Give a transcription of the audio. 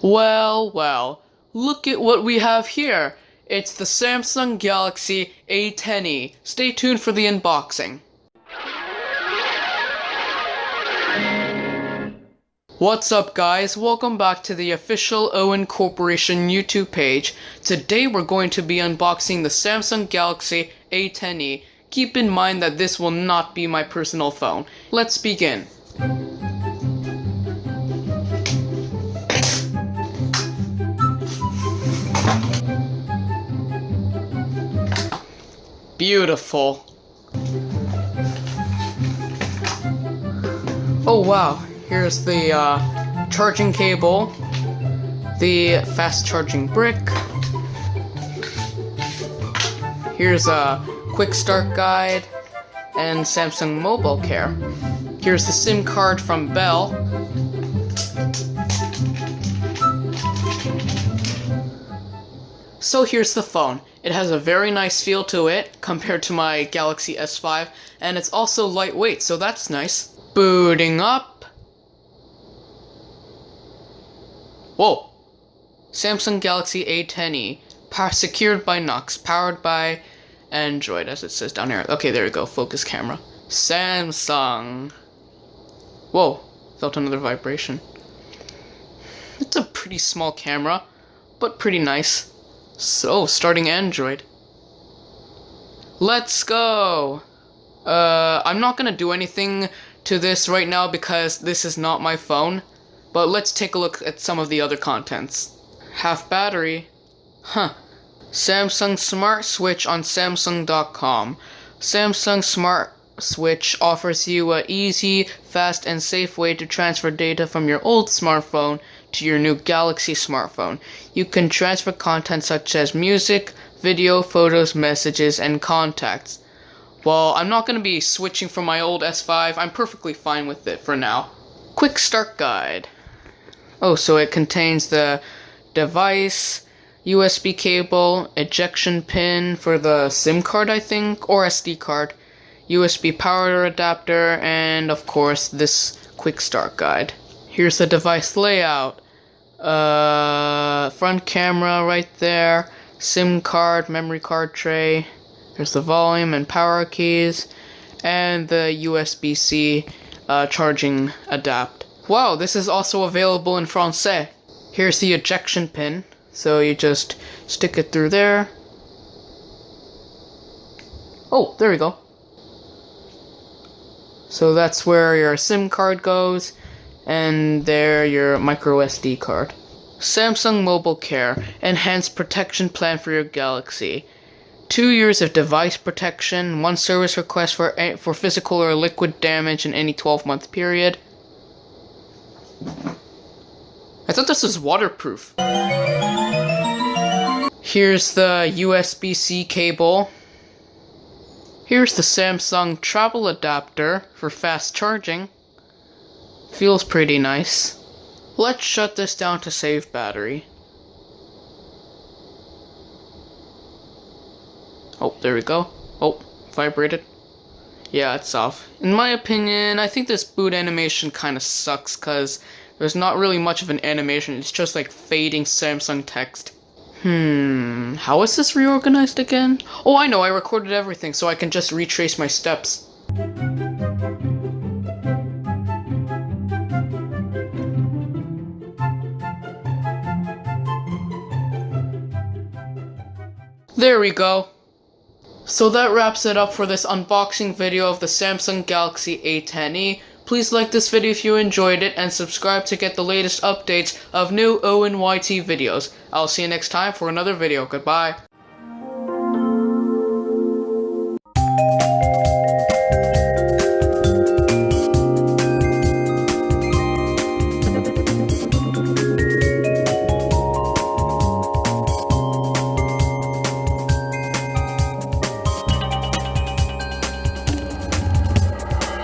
Well, well, look at what we have here. It's the Samsung Galaxy A10e. Stay tuned for the unboxing. What's up guys, welcome back to the official Owen Corporation YouTube page. Today we're going to be unboxing the Samsung Galaxy A10e. Keep in mind that this will not be my personal phone. Let's begin. Beautiful. Oh wow. Here's the charging cable, the fast charging brick. Here's a quick start guide and Samsung Mobile Care. Here's the SIM card from Bell. So here's the phone. It has a very nice feel to it compared to my Galaxy S5, and it's also lightweight, so that's nice. Booting up. Whoa! Samsung Galaxy A10e, secured by Knox, powered by Android, as it says down here. Okay, there we go, focus camera. Samsung. Whoa, felt another vibration. It's a pretty small camera, but pretty nice. So, starting Android. Let's go! I'm not gonna do anything to this right now because this is not my phone. But let's take a look at some of the other contents. Half battery. Huh. Samsung Smart Switch on Samsung.com. Samsung Smart Switch offers you an easy, fast, and safe way to transfer data from your old smartphone to your new Galaxy smartphone. You can transfer content such as music, video, photos, messages, and contacts. Well, I'm not going to be switching from my old S5. I'm perfectly fine with it for now. Quick start guide. Oh, so it contains the device, USB cable, ejection pin for the SIM card, I think, or SD card, USB power adapter, and of course this quick start guide. Here's the device layout. Front camera right there, SIM card, memory card tray. There's the volume and power keys, and the USB-C charging adapt. Wow, this is also available in Francais. Here's the ejection pin, so you just stick it through there. Oh, there we go. So that's where your SIM card goes, and there your micro SD card. Samsung Mobile Care, enhanced protection plan for your Galaxy. 2 years of device protection, 1 service request for physical or liquid damage in any 12-month period. I thought this was waterproof. Here's the USB-C cable. Here's the Samsung travel adapter for fast charging. Feels pretty nice. Let's shut this down to save battery. Oh, there we go. Oh, vibrated. Yeah, it's off. In my opinion, I think this boot animation kind of sucks because there's not really much of an animation. It's just like fading Samsung text. How is this reorganized again? Oh, I know, I recorded everything so I can just retrace my steps. There we go. So that wraps it up for this unboxing video of the Samsung Galaxy A10e. Please like this video if you enjoyed it and subscribe to get the latest updates of new ONYT videos. I'll see you next time for another video. Goodbye.